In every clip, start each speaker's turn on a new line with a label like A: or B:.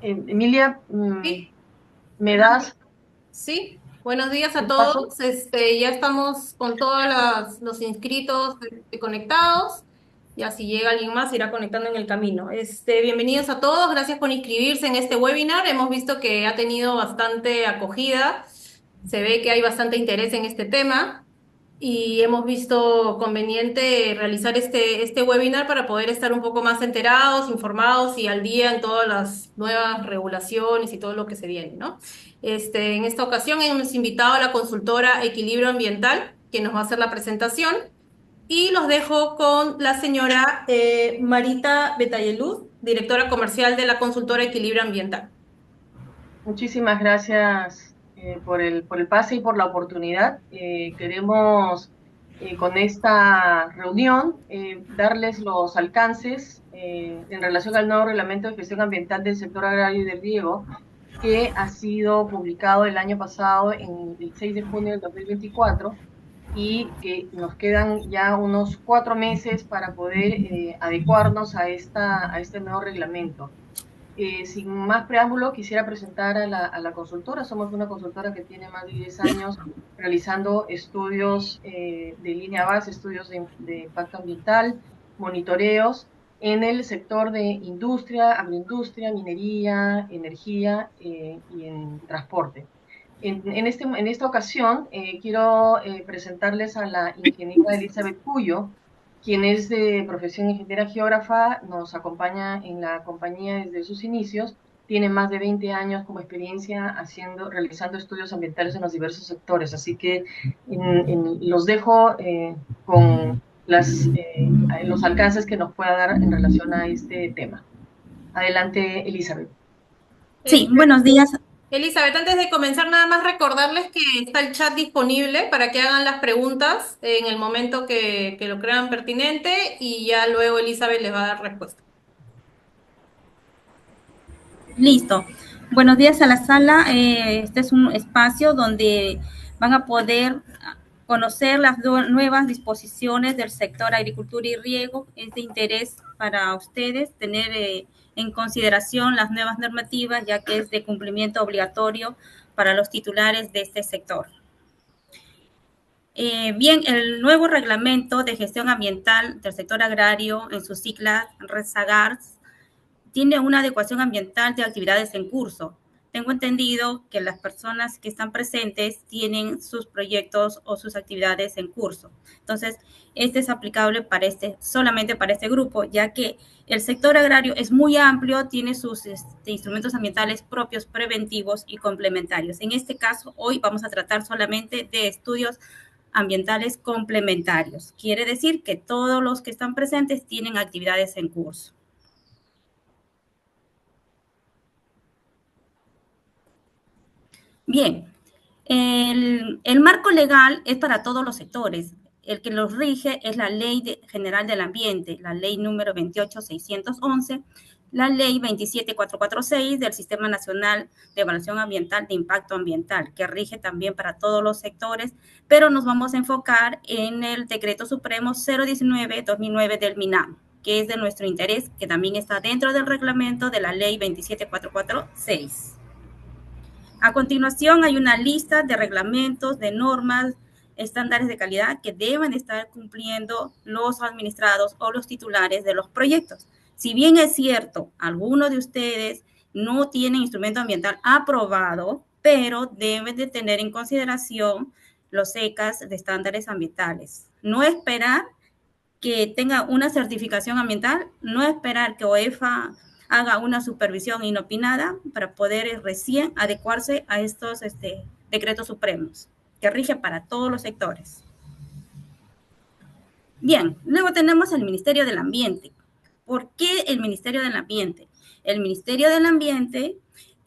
A: Emilia,
B: Sí,
A: ¿me das
B: sí. Buenos días a
A: el paso?
B: todos. Ya estamos con todos los inscritos conectados. Ya si llega alguien más, se irá conectando en el camino. Bienvenidos a todos. Gracias por inscribirse en este webinar. Hemos visto que ha tenido bastante acogida. Se ve que hay bastante interés en este tema. Y hemos visto conveniente realizar este webinar para poder estar un poco más enterados, informados y al día en todas las nuevas regulaciones y todo lo que se viene, ¿no? En esta ocasión hemos invitado a la consultora Equilibrio Ambiental, que nos va a hacer la presentación, y los dejo con la señora Marita Betayeluz, directora comercial de la consultora Equilibrio Ambiental.
A: Muchísimas gracias por el pase y por la oportunidad. Queremos con esta reunión darles los alcances en relación al nuevo reglamento de gestión ambiental del sector agrario y del riego que ha sido publicado el año pasado, en el 6 de junio del 2024, y que nos quedan ya unos 4 meses para poder adecuarnos a a este nuevo reglamento. Sin más preámbulo, quisiera presentar a a la consultora. Somos una consultora que tiene más de 10 años realizando estudios de línea base, estudios de impacto ambiental, monitoreos en el sector de industria, agroindustria, minería, energía y en transporte. En esta ocasión, quiero presentarles a la ingeniera Elizabeth Puyo, quien es de profesión ingeniera geógrafa, nos acompaña en la compañía desde sus inicios, tiene más de 20 años como experiencia realizando estudios ambientales en los diversos sectores, así que los dejo con los alcances que nos pueda dar en relación a este tema. Adelante, Elizabeth.
B: Eh,
C: Sí, buenos días.
B: Elizabeth, antes de comenzar, nada más recordarles que está el chat disponible para que hagan las preguntas en el momento que lo crean pertinente y ya luego Elizabeth les va a dar respuesta.
C: Listo. Buenos días a la sala. Este es un espacio donde van a poder conocer las nuevas disposiciones del sector agricultura y riego. Es de interés para ustedes tener en consideración las nuevas normativas, ya que es de cumplimiento obligatorio para los titulares de este sector. Bien, el nuevo reglamento de gestión ambiental del sector agrario, en sus siglas RESAGARS, tiene una adecuación ambiental de actividades en curso. Tengo entendido que las personas que están presentes tienen sus proyectos o sus actividades en curso. Entonces, este es aplicable para solamente para este grupo, ya que el sector agrario es muy amplio, tiene sus instrumentos ambientales propios, preventivos y complementarios. En este caso, hoy vamos a tratar solamente de estudios ambientales complementarios. Quiere decir que todos los que están presentes tienen actividades en curso. Bien, el marco legal es para todos los sectores. El que los rige es la General del Ambiente, la Ley número 28611, la Ley 27446 del Sistema Nacional de Evaluación Ambiental de Impacto Ambiental, que rige también para todos los sectores, pero nos vamos a enfocar en el Decreto Supremo 019-2009 del MINAM, que es de nuestro interés, que también está dentro del reglamento de la Ley 27446. A continuación, hay una lista de reglamentos, de normas, estándares de calidad que deben estar cumpliendo los administrados o los titulares de los proyectos. Si bien es cierto, algunos de ustedes no tienen instrumento ambiental aprobado, pero deben de tener en consideración los ECAS de estándares ambientales. No esperar que tenga una certificación ambiental, no esperar que OEFA haga una supervisión inopinada para poder recién adecuarse a estos decretos supremos que rigen para todos los sectores. Bien, luego tenemos el Ministerio del Ambiente. ¿Por qué el Ministerio del Ambiente? El Ministerio del Ambiente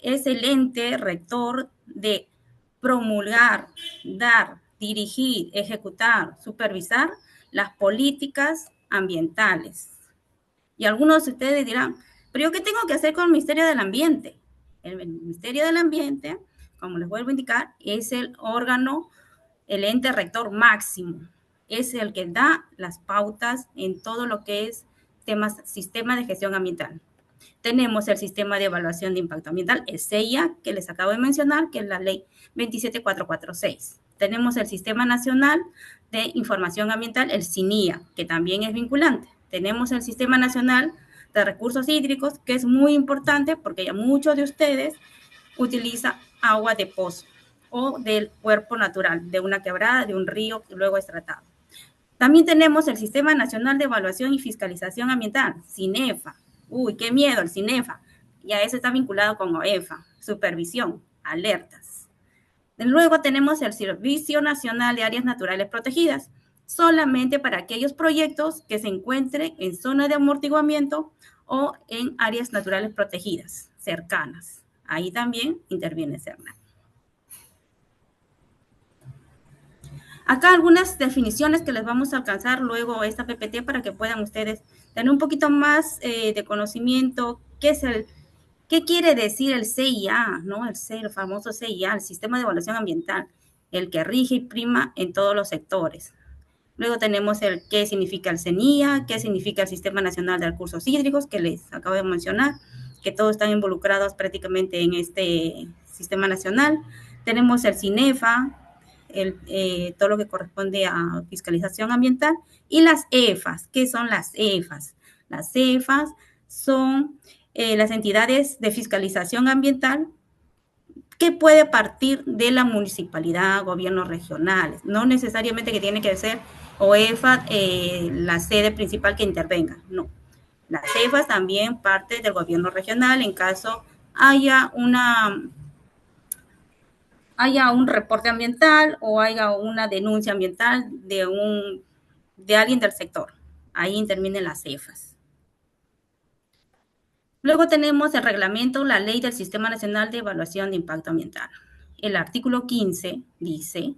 C: es el ente rector de promulgar, dar, dirigir, ejecutar, supervisar las políticas ambientales. Y algunos de ustedes dirán, pero ¿yo qué tengo que hacer con el Ministerio del Ambiente? El Ministerio del Ambiente, como les vuelvo a indicar, es el órgano, el ente rector máximo. Es el que da las pautas en todo lo que es sistema de gestión ambiental. Tenemos el Sistema de Evaluación de Impacto Ambiental, el CIA, que les acabo de mencionar, que es la Ley 27446. Tenemos el Sistema Nacional de Información Ambiental, el SINIA, que también es vinculante. Tenemos el Sistema Nacional de Recursos Hídricos, que es muy importante porque ya muchos de ustedes utilizan agua de pozo o del cuerpo natural, de una quebrada, de un río que luego es tratado. También tenemos el Sistema Nacional de Evaluación y Fiscalización Ambiental, SINEFA. Uy, qué miedo el SINEFA. Ya eso está vinculado con OEFA, supervisión, alertas. Luego tenemos el Servicio Nacional de Áreas Naturales Protegidas, solamente para aquellos proyectos que se encuentren en zona de amortiguamiento o en áreas naturales protegidas, cercanas. Ahí también interviene CERNAC. Acá algunas definiciones que les vamos a alcanzar luego esta PPT para que puedan ustedes tener un poquito más de conocimiento. ¿Qué quiere decir el CIA? ¿No? El famoso CIA, el Sistema de Evaluación Ambiental, el que rige y prima en todos los sectores. Luego tenemos el qué significa el CENIA, qué significa el Sistema Nacional de Recursos Hídricos, que les acabo de mencionar, que todos están involucrados prácticamente en este sistema nacional. Tenemos el CINEFA, todo lo que corresponde a fiscalización ambiental, y las EFAS. ¿Qué son las EFAS? Las EFAS son las entidades de fiscalización ambiental que puede partir de la municipalidad, gobiernos regionales. No necesariamente que tiene que ser OEFA la sede principal que intervenga, no. Las EFAS también parte del gobierno regional en caso haya un reporte ambiental o haya una denuncia ambiental de alguien del sector. Ahí intervienen las EFAS. Luego tenemos el reglamento, la ley del Sistema Nacional de Evaluación de Impacto Ambiental. El artículo 15 dice: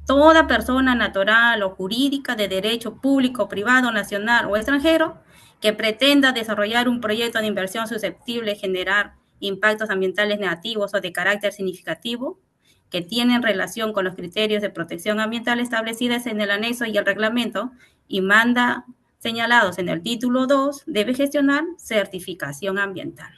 C: toda persona natural o jurídica de derecho público, privado, nacional o extranjero que pretenda desarrollar un proyecto de inversión susceptible de generar impactos ambientales negativos o de carácter significativo que tienen relación con los criterios de protección ambiental establecidos en el anexo y el reglamento y manda señalados en el título 2, debe gestionar certificación ambiental.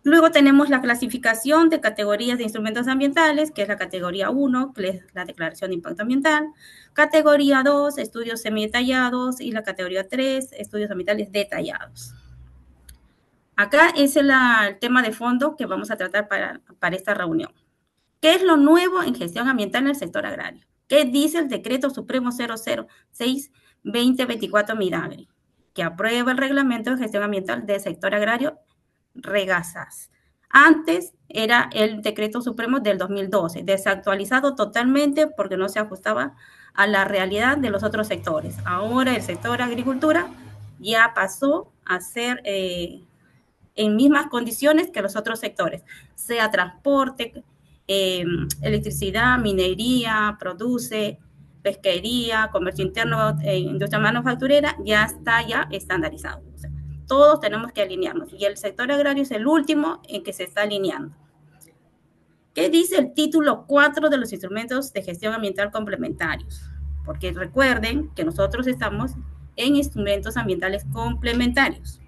C: Luego tenemos la clasificación de categorías de instrumentos ambientales, que es la categoría 1, que es la declaración de impacto ambiental, categoría 2, estudios semidetallados, y la categoría 3, estudios ambientales detallados. Acá es el tema de fondo que vamos a tratar para esta reunión. ¿Qué es lo nuevo en gestión ambiental en el sector agrario? ¿Qué dice el Decreto Supremo 006-2024 Midagri? Que aprueba el Reglamento de Gestión Ambiental del Sector Agrario, REGASAS. Antes era el Decreto Supremo del 2012, desactualizado totalmente porque no se ajustaba a la realidad de los otros sectores. Ahora el sector agricultura ya pasó a ser en mismas condiciones que los otros sectores, sea transporte, electricidad, minería, produce, pesquería, comercio interno, industria manufacturera, ya está estandarizado. O sea, todos tenemos que alinearnos y el sector agrario es el último en que se está alineando. ¿Qué dice el título 4 de los instrumentos de gestión ambiental complementarios? Porque recuerden que nosotros estamos en instrumentos ambientales complementarios.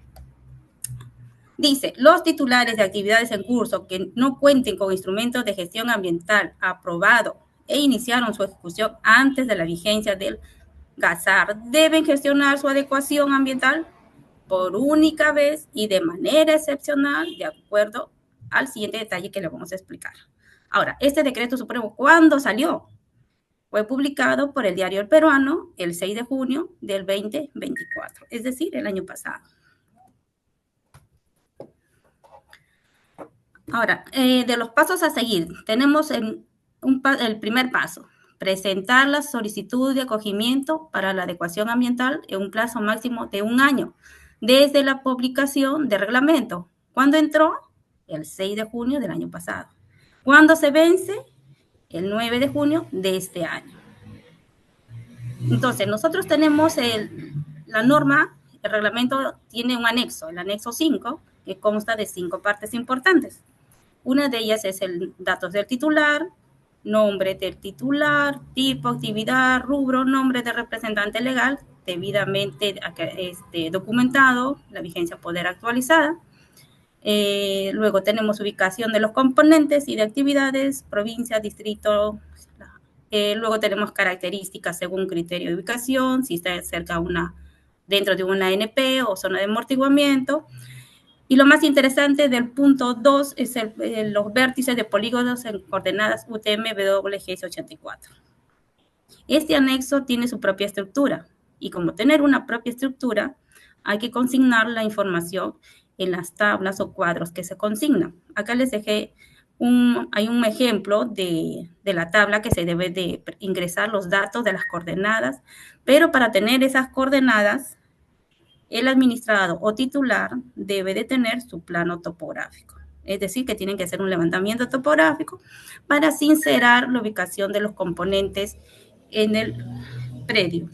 C: Dice, los titulares de actividades en curso que no cuenten con instrumentos de gestión ambiental aprobado e iniciaron su ejecución antes de la vigencia del GASAR deben gestionar su adecuación ambiental por única vez y de manera excepcional de acuerdo al siguiente detalle que le vamos a explicar. Ahora, este decreto supremo, ¿cuándo salió? Fue publicado por el Diario El Peruano el 6 de junio del 2024, es decir, el año pasado. Ahora, de los pasos a seguir, tenemos el primer paso, presentar la solicitud de acogimiento para la adecuación ambiental en un plazo máximo de 1 año, desde la publicación del reglamento. ¿Cuándo entró? El 6 de junio del año pasado. ¿Cuándo se vence? El 9 de junio de este año. Entonces, nosotros tenemos la norma, el reglamento tiene un anexo, el anexo 5, que consta de 5 partes importantes. Una de ellas es el datos del titular, nombre del titular, tipo, actividad, rubro, nombre de representante legal, debidamente documentado, la vigencia poder actualizada. Luego tenemos ubicación de los componentes y de actividades, provincia, distrito. Luego tenemos características según criterio de ubicación, si está cerca dentro de una ANP o zona de amortiguamiento. Y lo más interesante del punto 2 es los vértices de polígonos en coordenadas UTM-WGS84. Este anexo tiene su propia estructura y como tener una propia estructura, hay que consignar la información en las tablas o cuadros que se consignan. Acá les dejé hay un ejemplo de la tabla que se debe de ingresar los datos de las coordenadas, pero para tener esas coordenadas, el administrador o titular debe de tener su plano topográfico. Es decir, que tienen que hacer un levantamiento topográfico para sincerar la ubicación de los componentes en el predio.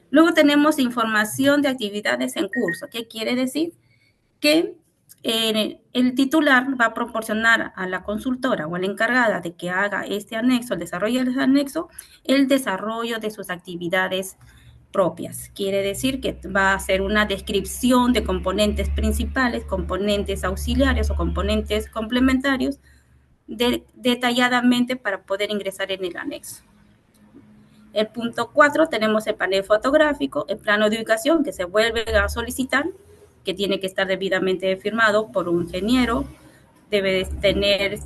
C: Luego tenemos información de actividades en curso. ¿Qué quiere decir? Que el titular va a proporcionar a la consultora o a la encargada de que haga este anexo, el desarrollo de ese anexo, el desarrollo de sus actividades propias. Quiere decir que va a hacer una descripción de componentes principales, componentes auxiliares o componentes complementarios detalladamente para poder ingresar en el anexo. El punto 4 tenemos el panel fotográfico, el plano de ubicación que se vuelve a solicitar, que tiene que estar debidamente firmado por un ingeniero, debe tener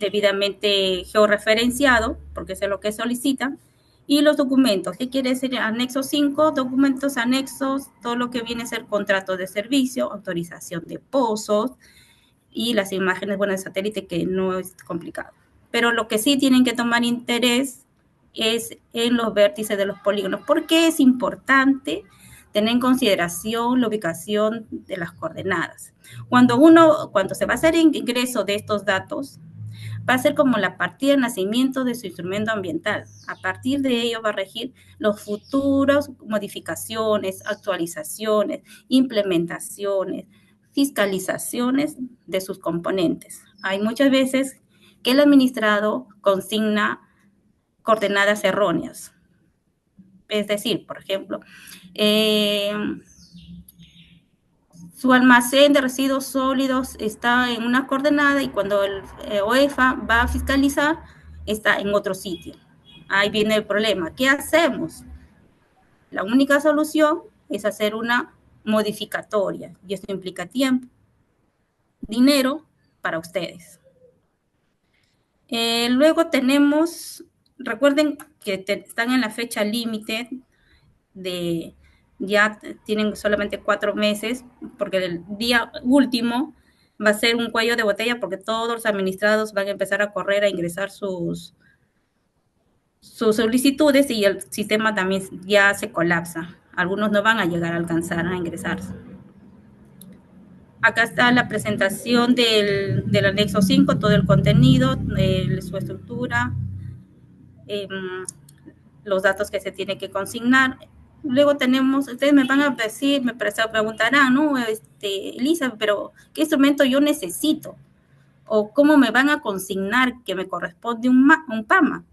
C: debidamente georreferenciado, porque eso es lo que solicitan, y los documentos, ¿qué quiere decir? Anexo 5, documentos anexos, todo lo que viene a ser contrato de servicio, autorización de pozos, y las imágenes, bueno, de satélite, que no es complicado. Pero lo que sí tienen que tomar interés es en los vértices de los polígonos. ¿Por qué es importante tener en consideración la ubicación de las coordenadas? Cuando se va a hacer el ingreso de estos datos, va a ser como la partida de nacimiento de su instrumento ambiental. A partir de ello va a regir los futuros modificaciones, actualizaciones, implementaciones, fiscalizaciones de sus componentes. Hay muchas veces que el administrado consigna coordenadas erróneas. Es decir, por ejemplo, su almacén de residuos sólidos está en una coordenada y cuando el OEFA va a fiscalizar, está en otro sitio. Ahí viene el problema. ¿Qué hacemos? La única solución es hacer una modificatoria y esto implica tiempo, dinero para ustedes. Luego tenemos, recuerden que están en la fecha límite ya tienen solamente 4 meses, porque el día último va a ser un cuello de botella porque todos los administrados van a empezar a correr a ingresar sus solicitudes y el sistema también ya se colapsa. Algunos no van a llegar a alcanzar a ingresarse. Acá está la presentación del anexo 5, todo el contenido, su estructura, los datos que se tiene que consignar. Luego tenemos, ustedes me van a decir, me preguntarán, ¿no? Elisa, pero ¿qué instrumento yo necesito? ¿O cómo me van a consignar que me corresponde un PAMA?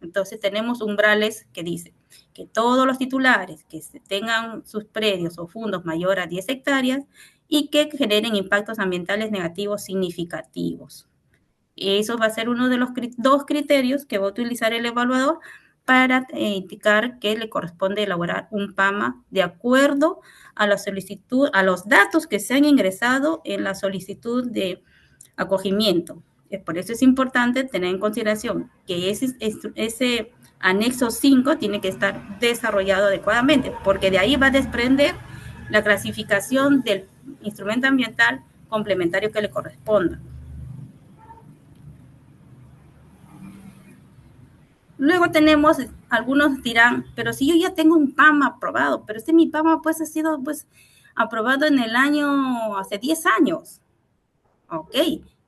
C: Entonces tenemos umbrales que dicen que todos los titulares que tengan sus predios o fundos mayor a 10 hectáreas y que generen impactos ambientales negativos significativos. Eso va a ser uno de los 2 criterios que va a utilizar el evaluador para indicar que le corresponde elaborar un PAMA de acuerdo a la solicitud, a los datos que se han ingresado en la solicitud de acogimiento. Por eso es importante tener en consideración que ese anexo 5 tiene que estar desarrollado adecuadamente, porque de ahí va a desprender la clasificación del instrumento ambiental complementario que le corresponda. Luego tenemos, algunos dirán, pero si yo ya tengo un PAMA aprobado, pero mi PAMA pues ha sido aprobado en el año, hace 10 años. Ok,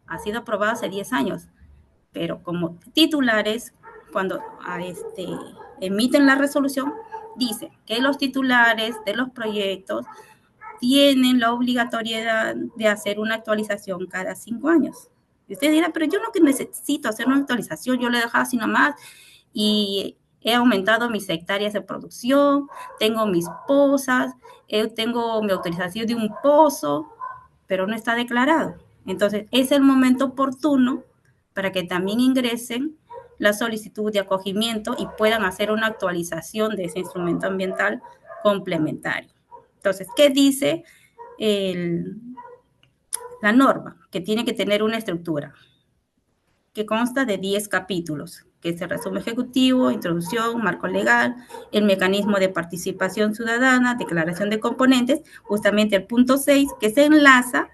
C: ha sido aprobado hace 10 años, pero como titulares, cuando emiten la resolución, dice que los titulares de los proyectos tienen la obligatoriedad de hacer una actualización cada 5 años. Y usted dirá, pero yo no que necesito hacer una actualización, yo lo he dejado así nomás y he aumentado mis hectáreas de producción, tengo mis pozas, tengo mi autorización de un pozo, pero no está declarado. Entonces, es el momento oportuno para que también ingresen la solicitud de acogimiento y puedan hacer una actualización de ese instrumento ambiental complementario. Entonces, ¿qué dice la norma? Que tiene que tener una estructura que consta de 10 capítulos, que es el resumen ejecutivo, introducción, marco legal, el mecanismo de participación ciudadana, declaración de componentes, justamente el punto 6, que se enlaza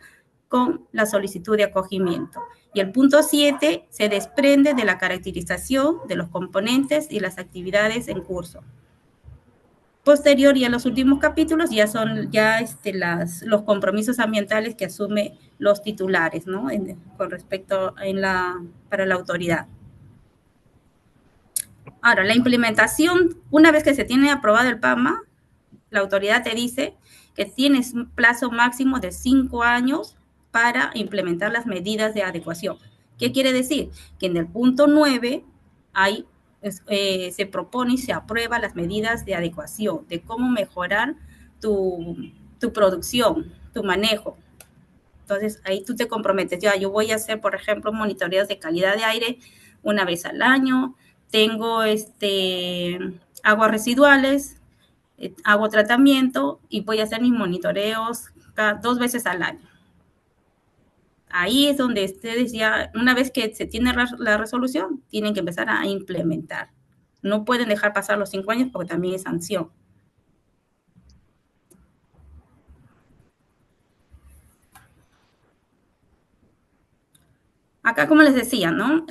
C: con la solicitud de acogimiento. Y el punto 7 se desprende de la caracterización de los componentes y las actividades en curso. Posterior, y en los últimos capítulos, ya son los compromisos ambientales que asume los titulares, ¿no? Con respecto para la autoridad. Ahora, la implementación, una vez que se tiene aprobado el PAMA, la autoridad te dice que tienes un plazo máximo de 5 años para implementar las medidas de adecuación. ¿Qué quiere decir? Que en el punto 9 se propone y se aprueba las medidas de adecuación, de cómo mejorar tu producción, tu manejo. Entonces, ahí tú te comprometes, ya, yo voy a hacer, por ejemplo, monitoreos de calidad de aire una vez al año, tengo aguas residuales, hago tratamiento y voy a hacer mis monitoreos 2 veces al año. Ahí es donde ustedes ya, una vez que se tiene la resolución, tienen que empezar a implementar. No pueden dejar pasar los 5 años porque también es sanción. Acá, como les decía, ¿no?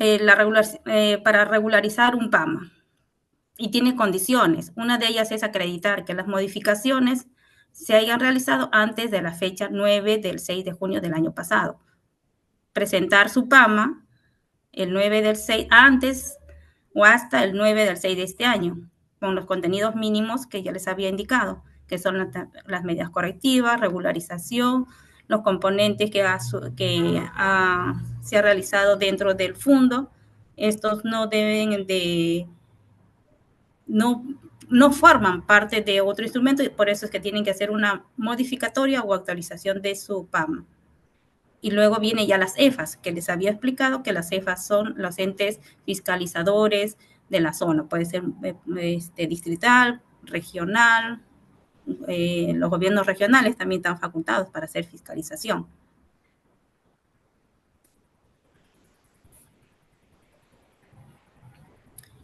C: Para regularizar un PAMA. Y tiene condiciones. Una de ellas es acreditar que las modificaciones se hayan realizado antes de la fecha 9 del 6 de junio del año pasado. Presentar su PAMA el 9 del 6, antes o hasta el 9 del 6 de este año, con los contenidos mínimos que ya les había indicado, que son las medidas correctivas, regularización, los componentes que se ha realizado dentro del fondo. Estos no deben no forman parte de otro instrumento y por eso es que tienen que hacer una modificatoria o actualización de su PAMA. Y luego vienen ya las EFAs, que les había explicado que las EFAs son los entes fiscalizadores de la zona. Puede ser distrital, regional, los gobiernos regionales también están facultados para hacer fiscalización.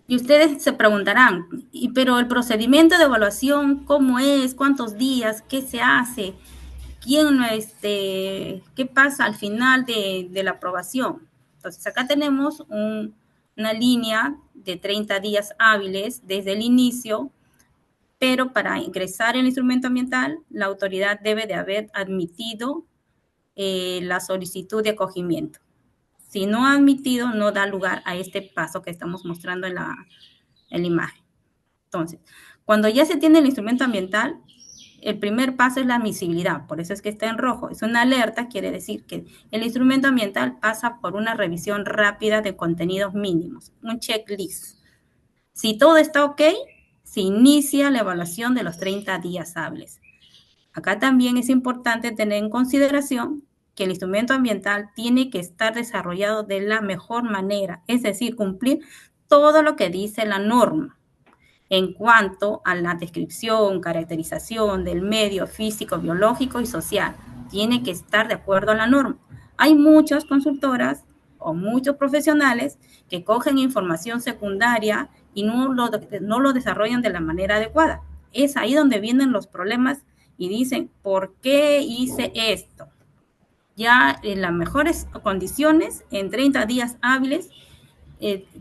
C: Y ustedes se preguntarán, pero el procedimiento de evaluación, ¿cómo es? ¿Cuántos días? ¿Qué se hace? ¿Qué pasa al final de la aprobación? Entonces, acá tenemos una línea de 30 días hábiles desde el inicio, pero para ingresar el instrumento ambiental, la autoridad debe de haber admitido la solicitud de acogimiento. Si no ha admitido, no da lugar a este paso que estamos mostrando en la imagen. Entonces, cuando ya se tiene el instrumento ambiental, el primer paso es la admisibilidad, por eso es que está en rojo. Es una alerta, quiere decir que el instrumento ambiental pasa por una revisión rápida de contenidos mínimos, un checklist. Si todo está ok, se inicia la evaluación de los 30 días hábiles. Acá también es importante tener en consideración que el instrumento ambiental tiene que estar desarrollado de la mejor manera, es decir, cumplir todo lo que dice la norma en cuanto a la descripción, caracterización del medio físico, biológico y social. Tiene que estar de acuerdo a la norma. Hay muchas consultoras o muchos profesionales que cogen información secundaria y no lo desarrollan de la manera adecuada. Es ahí donde vienen los problemas y dicen, ¿por qué hice esto? Ya en las mejores condiciones, en 30 días hábiles,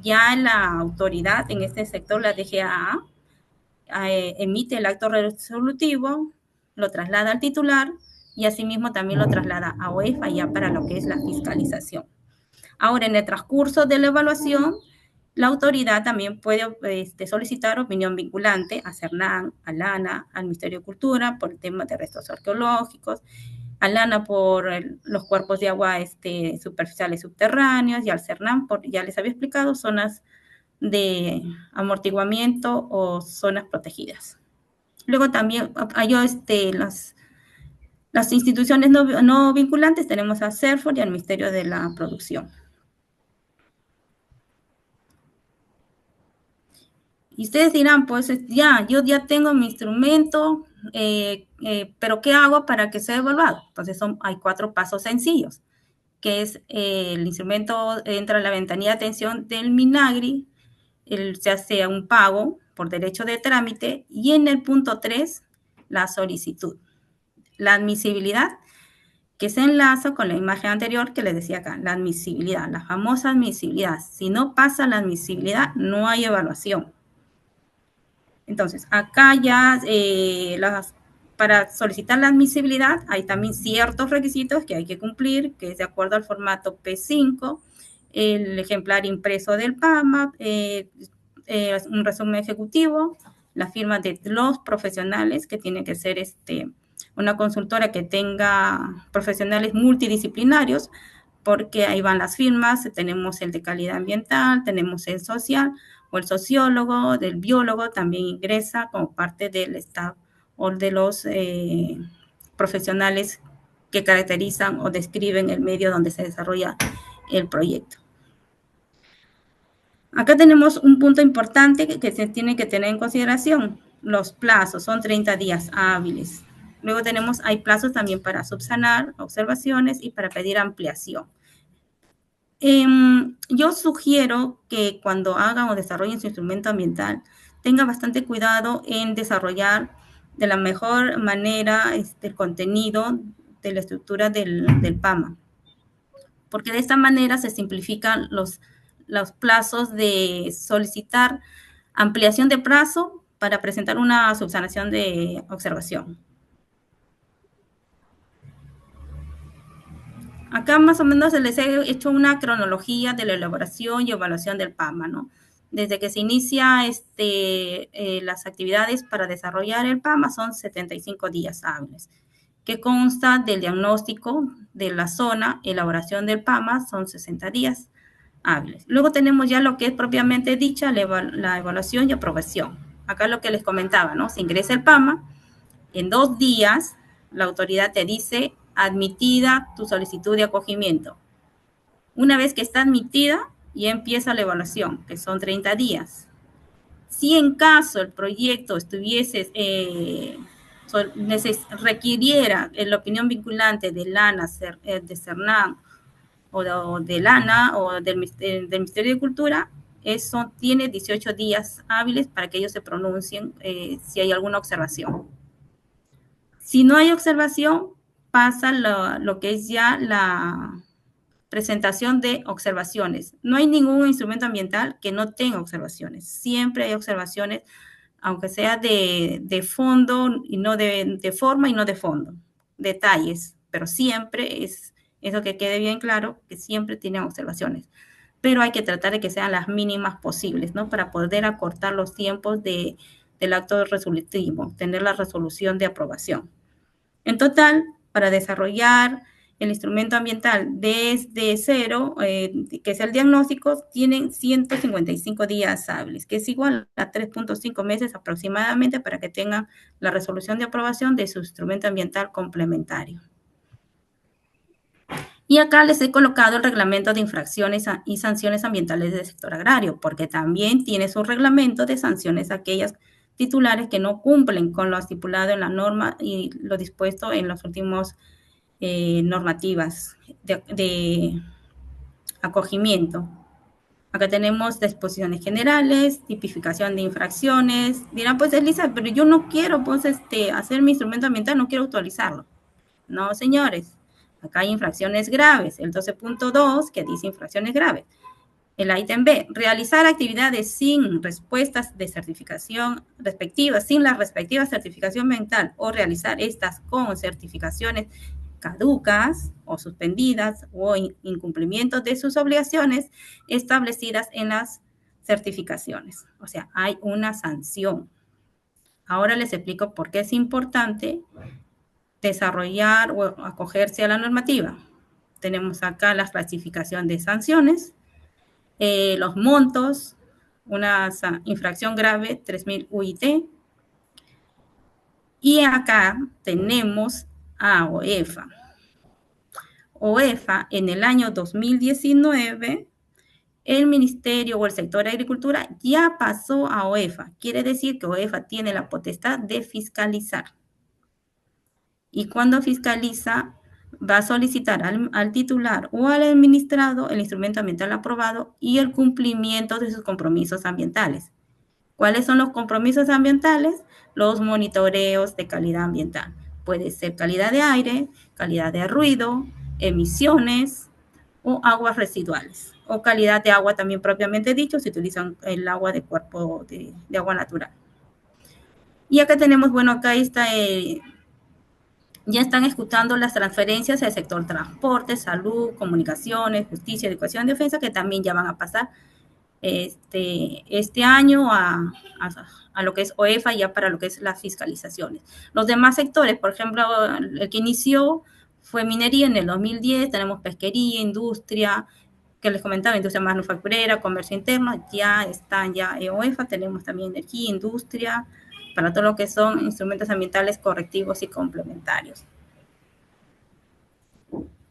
C: ya la autoridad en este sector, la DGAA, emite el acto resolutivo, lo traslada al titular y asimismo también lo traslada a OEFA ya para lo que es la fiscalización. Ahora, en el transcurso de la evaluación, la autoridad también puede solicitar opinión vinculante a CERNAN, a LANA, al Ministerio de Cultura por el tema de restos arqueológicos, al ANA por los cuerpos de agua superficiales subterráneos, y al CERNAM, ya les había explicado, zonas de amortiguamiento o zonas protegidas. Luego también hay las instituciones no vinculantes, tenemos a CERFOR y al Ministerio de la Producción. Y ustedes dirán, pues yo ya tengo mi instrumento, pero ¿qué hago para que sea evaluado? Entonces hay 4 pasos sencillos, que es el instrumento entra a la ventanilla de atención del MINAGRI, se hace un pago por derecho de trámite, y en el punto 3, la solicitud. La admisibilidad, que se enlaza con la imagen anterior que les decía acá, la admisibilidad, la famosa admisibilidad. Si no pasa la admisibilidad, no hay evaluación. Entonces, acá ya para solicitar la admisibilidad hay también ciertos requisitos que hay que cumplir, que es de acuerdo al formato P5, el ejemplar impreso del PAMA, un resumen ejecutivo, la firma de los profesionales, que tiene que ser una consultora que tenga profesionales multidisciplinarios, porque ahí van las firmas, tenemos el de calidad ambiental, tenemos el social, o el sociólogo, del biólogo, también ingresa como parte del staff o de los profesionales que caracterizan o describen el medio donde se desarrolla el proyecto. Acá tenemos un punto importante que se tiene que tener en consideración. Los plazos son 30 días hábiles. Luego hay plazos también para subsanar observaciones y para pedir ampliación. Yo sugiero que cuando hagan o desarrollen su instrumento ambiental, tengan bastante cuidado en desarrollar de la mejor manera el contenido de la estructura del PAMA, porque de esta manera se simplifican los plazos de solicitar ampliación de plazo para presentar una subsanación de observación. Acá más o menos les he hecho una cronología de la elaboración y evaluación del PAMA, ¿no? Desde que se inicia las actividades para desarrollar el PAMA son 75 días hábiles, que consta del diagnóstico de la zona, elaboración del PAMA, son 60 días hábiles. Luego tenemos ya lo que es propiamente dicha, la evaluación y aprobación. Acá lo que les comentaba, ¿no? Se ingresa el PAMA, en 2 días la autoridad te dice: admitida tu solicitud de acogimiento. Una vez que está admitida, ya empieza la evaluación, que son 30 días. Si en caso el proyecto requiriera la opinión vinculante del ANA, de CERNAM, o del ANA, o del Ministerio de Cultura, eso tiene 18 días hábiles para que ellos se pronuncien si hay alguna observación. Si no hay observación, pasa lo que es ya la presentación de observaciones. No hay ningún instrumento ambiental que no tenga observaciones. Siempre hay observaciones, aunque sea de fondo, y no de forma y no de fondo. Detalles, pero siempre es eso, que quede bien claro, que siempre tienen observaciones. Pero hay que tratar de que sean las mínimas posibles, ¿no? Para poder acortar los tiempos del acto resolutivo, tener la resolución de aprobación. En total, para desarrollar el instrumento ambiental desde cero, que es el diagnóstico, tienen 155 días hábiles, que es igual a 3.5 meses aproximadamente para que tengan la resolución de aprobación de su instrumento ambiental complementario. Y acá les he colocado el reglamento de infracciones y sanciones ambientales del sector agrario, porque también tiene su reglamento de sanciones a aquellas titulares que no cumplen con lo estipulado en la norma y lo dispuesto en las últimas normativas de acogimiento. Acá tenemos disposiciones generales, tipificación de infracciones. Dirán, pues Elisa, pero yo no quiero pues hacer mi instrumento ambiental, no quiero actualizarlo. No, señores, acá hay infracciones graves. El 12.2 que dice infracciones graves. El ítem B, realizar actividades sin respuestas de certificación respectivas, sin la respectiva certificación ambiental, o realizar estas con certificaciones caducas o suspendidas, o incumplimiento de sus obligaciones establecidas en las certificaciones. O sea, hay una sanción. Ahora les explico por qué es importante desarrollar o acogerse a la normativa. Tenemos acá la clasificación de sanciones, los montos, una infracción grave, 3.000 UIT. Y acá tenemos a OEFA. OEFA, en el año 2019, el Ministerio o el sector de Agricultura ya pasó a OEFA. Quiere decir que OEFA tiene la potestad de fiscalizar. Y cuando fiscaliza, va a solicitar al titular o al administrado el instrumento ambiental aprobado y el cumplimiento de sus compromisos ambientales. ¿Cuáles son los compromisos ambientales? Los monitoreos de calidad ambiental. Puede ser calidad de aire, calidad de ruido, emisiones o aguas residuales. O calidad de agua también propiamente dicho, si utilizan el agua de cuerpo de agua natural. Y acá tenemos, bueno, acá está, ya están ejecutando las transferencias al sector transporte, salud, comunicaciones, justicia, educación, defensa, que también ya van a pasar este año a lo que es OEFA, ya para lo que es las fiscalizaciones. Los demás sectores, por ejemplo, el que inició fue minería en el 2010, tenemos pesquería, industria, que les comentaba, industria manufacturera, comercio interno, ya están ya en OEFA, tenemos también energía, industria, para todo lo que son instrumentos ambientales correctivos y complementarios.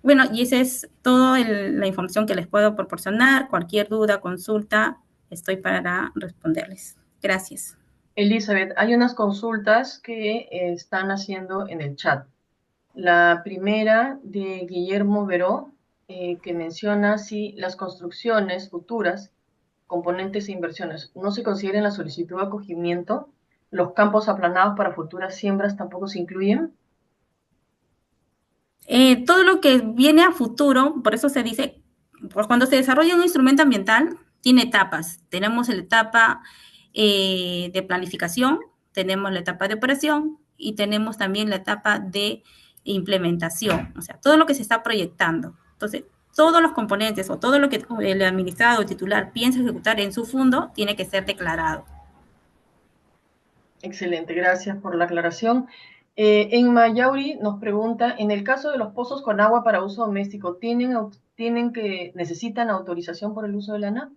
C: Bueno, y esa es toda la información que les puedo proporcionar. Cualquier duda, consulta, estoy para responderles. Gracias.
A: Elizabeth, hay unas consultas que están haciendo en el chat. La primera de Guillermo Veró, que menciona si las construcciones futuras, componentes e inversiones, no se consideran en la solicitud de acogimiento, los campos aplanados para futuras siembras tampoco se incluyen.
C: Todo lo que viene a futuro, por eso se dice, pues cuando se desarrolla un instrumento ambiental, tiene etapas. Tenemos la etapa de planificación, tenemos la etapa de operación y tenemos también la etapa de implementación, o sea, todo lo que se está proyectando. Entonces, todos los componentes o todo lo que el administrado o titular piensa ejecutar en su fondo tiene que ser declarado.
A: Excelente, gracias por la aclaración. En Mayauri nos pregunta, en el caso de los pozos con agua para uso doméstico, ¿necesitan autorización por el uso de lana?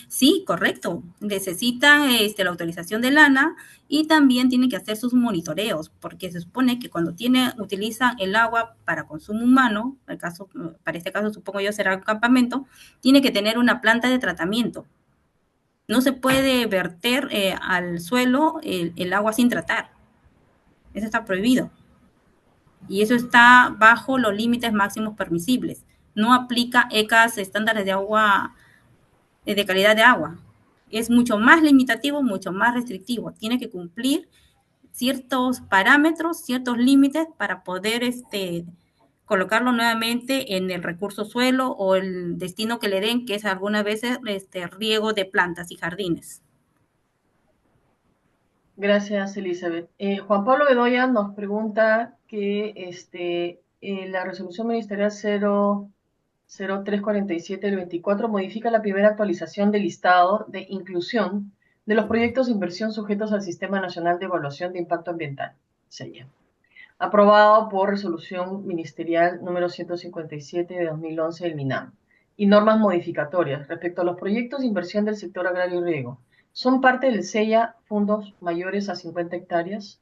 C: Sí, correcto. Necesitan la autorización de lana y también tienen que hacer sus monitoreos, porque se supone que cuando utilizan el agua para consumo humano, para este caso supongo yo será un campamento, tiene que tener una planta de tratamiento. No se puede verter al suelo el agua sin tratar. Eso está prohibido. Y eso está bajo los límites máximos permisibles. No aplica ECAS, estándares de agua, de calidad de agua. Es mucho más limitativo, mucho más restrictivo. Tiene que cumplir ciertos parámetros, ciertos límites para poder colocarlo nuevamente en el recurso suelo o el destino que le den, que es algunas veces riego de plantas y jardines.
A: Gracias, Elizabeth. Juan Pablo Bedoya nos pregunta que la resolución ministerial 0347 del 24 modifica la primera actualización del listado de inclusión de los proyectos de inversión sujetos al Sistema Nacional de Evaluación de Impacto Ambiental, SEIA, aprobado por resolución ministerial número 157 de 2011 del MINAM, y normas modificatorias respecto a los proyectos de inversión del sector agrario y riego. ¿Son parte del SEIA fondos mayores a 50 hectáreas?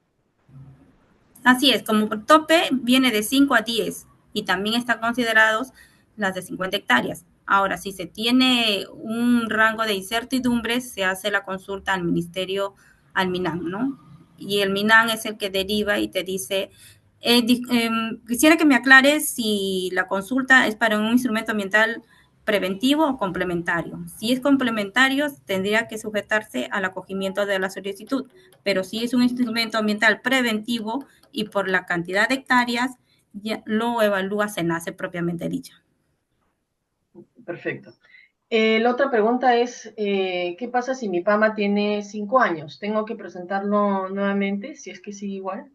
C: Así es, como tope viene de 5 a 10 y también están considerados las de 50 hectáreas. Ahora, si se tiene un rango de incertidumbre, se hace la consulta al ministerio, al MINAM, ¿no? Y el MINAM es el que deriva y te dice, quisiera que me aclares si la consulta es para un instrumento ambiental preventivo o complementario. Si es complementario, tendría que sujetarse al acogimiento de la solicitud, pero si es un instrumento ambiental preventivo y por la cantidad de hectáreas, ya lo evalúa SENACE propiamente dicha.
A: Perfecto. La otra pregunta es, ¿qué pasa si mi PAMA tiene 5 años? ¿Tengo que presentarlo nuevamente si es que sigue igual?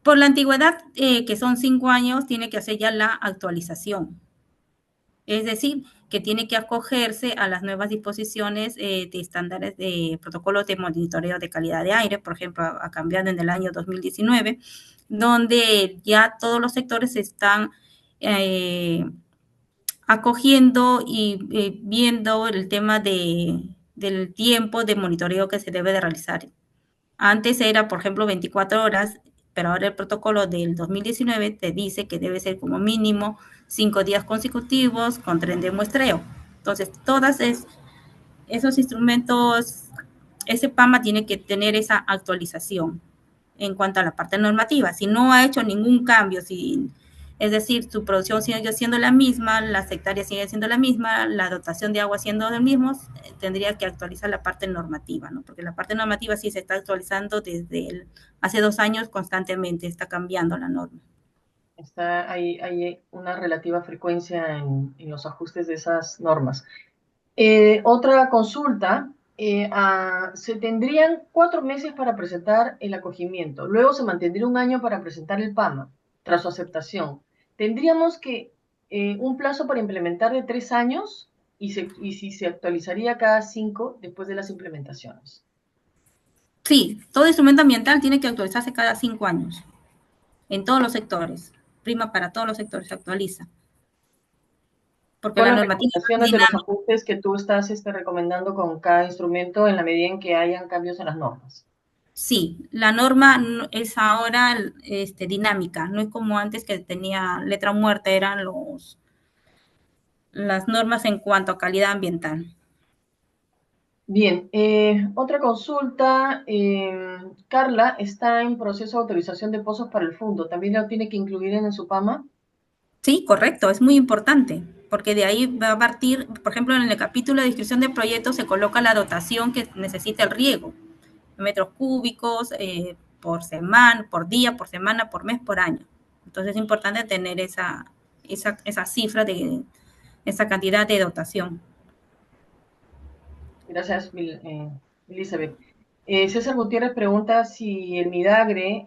C: Por la antigüedad, que son 5 años, tiene que hacer ya la actualización. Es decir, que tiene que acogerse a las nuevas disposiciones de estándares de protocolos de monitoreo de calidad de aire, por ejemplo, ha cambiado en el año 2019, donde ya todos los sectores se están acogiendo y viendo el tema del tiempo de monitoreo que se debe de realizar. Antes era, por ejemplo, 24 horas, pero ahora el protocolo del 2019 te dice que debe ser como mínimo 5 días consecutivos con tren de muestreo. Entonces, todos esos instrumentos, ese PAMA tiene que tener esa actualización en cuanto a la parte normativa. Si no ha hecho ningún cambio, si, es decir, su producción sigue siendo la misma, las hectáreas siguen siendo la misma, la dotación de agua siendo la misma, tendría que actualizar la parte normativa, ¿no? Porque la parte normativa sí se está actualizando desde hace 2 años constantemente, está cambiando la norma.
A: Hay una relativa frecuencia en los ajustes de esas normas. Otra consulta, se tendrían 4 meses para presentar el acogimiento, luego se mantendría un año para presentar el PAMA, tras su aceptación. Tendríamos que un plazo para implementar de 3 años y si se actualizaría cada 5 después de las implementaciones.
C: Sí, todo instrumento ambiental tiene que actualizarse cada 5 años, en todos los sectores, prima para todos los sectores, se actualiza. Porque
A: Con
C: la
A: las
C: normativa es
A: recomendaciones de los
C: dinámica.
A: ajustes que tú estás recomendando con cada instrumento en la medida en que hayan cambios en las normas.
C: Sí, la norma es ahora dinámica, no es como antes que tenía letra muerta, eran las normas en cuanto a calidad ambiental.
A: Bien, otra consulta. Carla está en proceso de autorización de pozos para el fondo. ¿También lo tiene que incluir en su PAMA?
C: Sí, correcto, es muy importante, porque de ahí va a partir, por ejemplo, en el capítulo de descripción de proyectos se coloca la dotación que necesita el riego, metros cúbicos por semana, por día, por semana, por mes, por año. Entonces es importante tener esa cifra de esa cantidad de dotación.
A: Gracias, Elizabeth. César Gutiérrez pregunta si el Midagre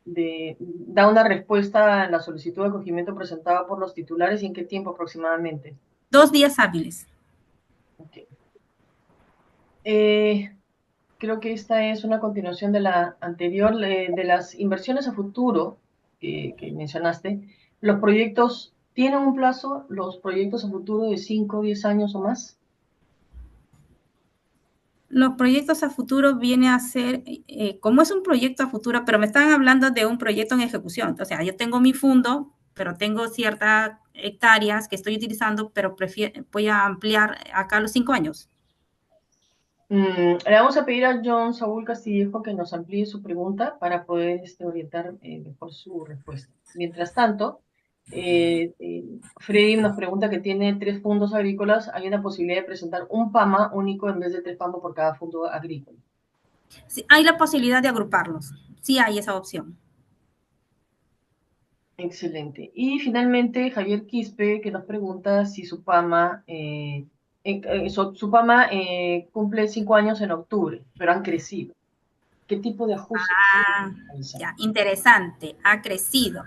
A: da una respuesta a la solicitud de acogimiento presentada por los titulares y en qué tiempo aproximadamente.
C: 2 días hábiles.
A: Okay. Creo que esta es una continuación de la anterior, de las inversiones a futuro que mencionaste. ¿Los proyectos tienen un plazo, los proyectos a futuro de 5, 10 años o más?
C: Los proyectos a futuro viene a ser, como es un proyecto a futuro, pero me están hablando de un proyecto en ejecución. O sea, yo tengo mi fondo, pero tengo ciertas hectáreas que estoy utilizando, pero voy a ampliar acá a los 5 años.
A: Le vamos a pedir a John Saúl Castillejo que nos amplíe su pregunta para poder orientar mejor su respuesta. Mientras tanto, Freddy nos pregunta que tiene 3 fondos agrícolas. ¿Hay una posibilidad de presentar un PAMA único en vez de 3 PAMA por cada fondo agrícola?
C: Sí, hay la posibilidad de agruparlos. Sí hay esa opción.
A: Excelente. Y finalmente, Javier Quispe, que nos pregunta si su PAMA, su PAMA cumple 5 años en octubre, pero han crecido. ¿Qué tipo de ajustes
C: Ah,
A: realizan?
C: ya, interesante, ha crecido.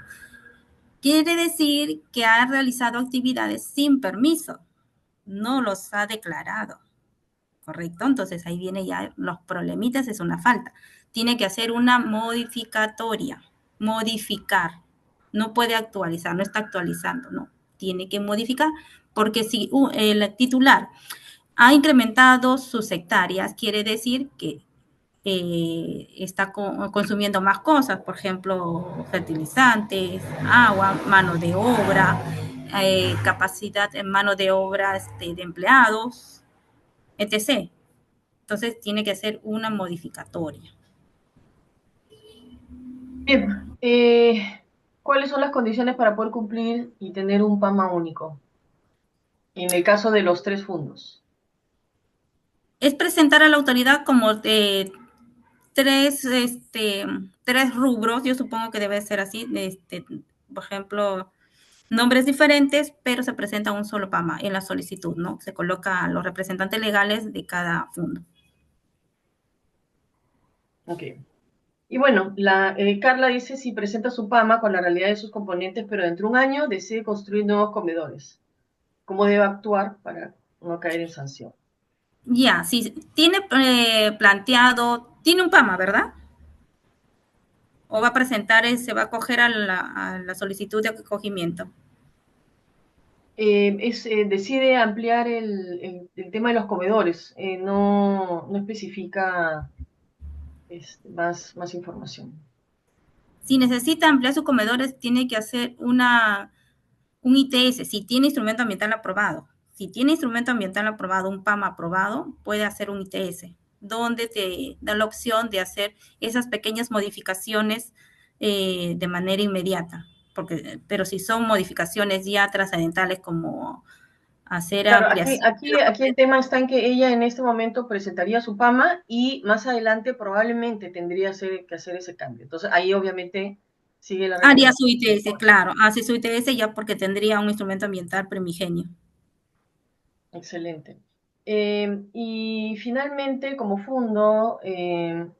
C: Quiere decir que ha realizado actividades sin permiso, no los ha declarado, ¿correcto? Entonces ahí viene ya los problemitas, es una falta. Tiene que hacer una modificatoria, modificar. No puede actualizar, no está actualizando, no. Tiene que modificar, porque si el titular ha incrementado sus hectáreas, quiere decir que está consumiendo más cosas, por ejemplo, fertilizantes, agua, mano de obra, capacidad en mano de obra de empleados, etc. Entonces tiene que hacer una modificatoria.
A: Bien, ¿cuáles son las condiciones para poder cumplir y tener un PAMA único? En el caso de los 3 fondos.
C: Es presentar a la autoridad como tres, tres rubros, yo supongo que debe ser así, por ejemplo, nombres diferentes, pero se presenta un solo PAMA en la solicitud, ¿no? Se coloca a los representantes legales de cada fondo.
A: Ok. Y bueno, Carla dice si presenta su PAMA con la realidad de sus componentes, pero dentro de un año decide construir nuevos comedores. cómo debe actuar para no caer en sanción.
C: Ya, si tiene planteado, tiene un PAMA, ¿verdad? O va a presentar, se va a acoger a la solicitud de acogimiento.
A: Decide ampliar el tema de los comedores, no especifica más información.
C: Si necesita ampliar sus comedores, tiene que hacer un ITS, si tiene instrumento ambiental aprobado. Si tiene instrumento ambiental aprobado, un PAMA aprobado, puede hacer un ITS, donde te da la opción de hacer esas pequeñas modificaciones de manera inmediata. Pero si son modificaciones ya trascendentales como hacer
A: Claro,
C: ampliación.
A: aquí el tema está en que ella en este momento presentaría su PAMA y más adelante probablemente tendría que hacer ese cambio. Entonces ahí obviamente sigue la
C: Haría su
A: recomendación.
C: ITS, claro, hace su ITS ya porque tendría un instrumento ambiental primigenio.
A: Excelente. Y finalmente, como fondo,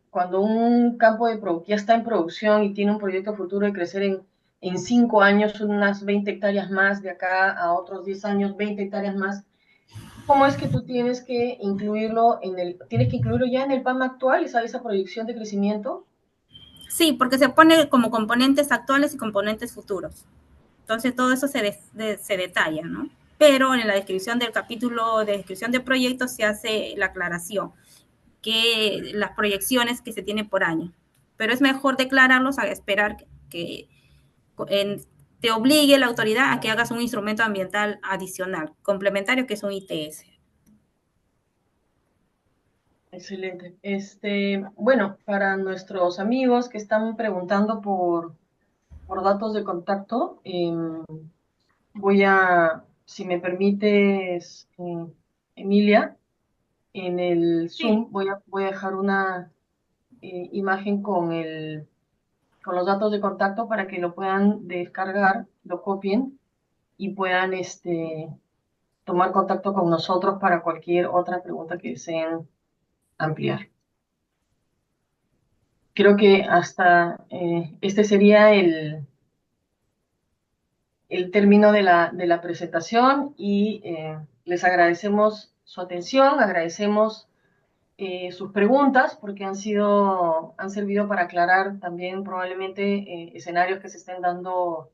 A: cuando un campo ya está en producción y tiene un proyecto futuro de crecer en 5 años, unas 20 hectáreas más, de acá a otros 10 años, 20 hectáreas más, ¿cómo es que tú tienes que incluirlo ya en el PAM actual, esa proyección de crecimiento?
C: Sí, porque se pone como componentes actuales y componentes futuros. Entonces todo eso se detalla, ¿no? Pero en la descripción del capítulo de descripción de proyectos se hace la aclaración, que las proyecciones que se tienen por año. Pero es mejor declararlos a esperar que te obligue la autoridad a que hagas un instrumento ambiental adicional, complementario, que es un ITS.
A: Excelente. Bueno, para nuestros amigos que están preguntando por datos de contacto, si me permites, Emilia, en el
B: Sí,
A: Zoom voy a dejar una imagen con los datos de contacto para que lo puedan descargar, lo copien y puedan tomar contacto con nosotros para cualquier otra pregunta que deseen ampliar. Creo que hasta este sería el término de la presentación y les agradecemos su atención, agradecemos sus preguntas porque han servido para aclarar también probablemente escenarios que se estén dando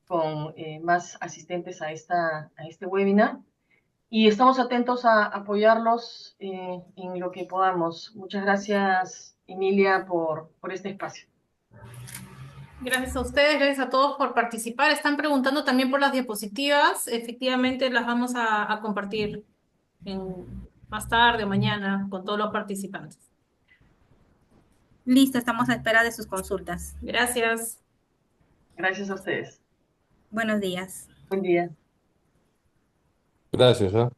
A: con más asistentes a este webinar. Y estamos atentos a apoyarlos en lo que podamos. Muchas gracias, Emilia, por este espacio.
B: gracias a ustedes, gracias a todos por participar. Están preguntando también por las diapositivas. Efectivamente, las vamos a compartir más tarde o mañana con todos los participantes.
C: Listo, estamos a espera de sus consultas.
B: Gracias.
A: Gracias a ustedes.
C: Buenos días.
A: Buen día.
D: Gracias, ¿ah?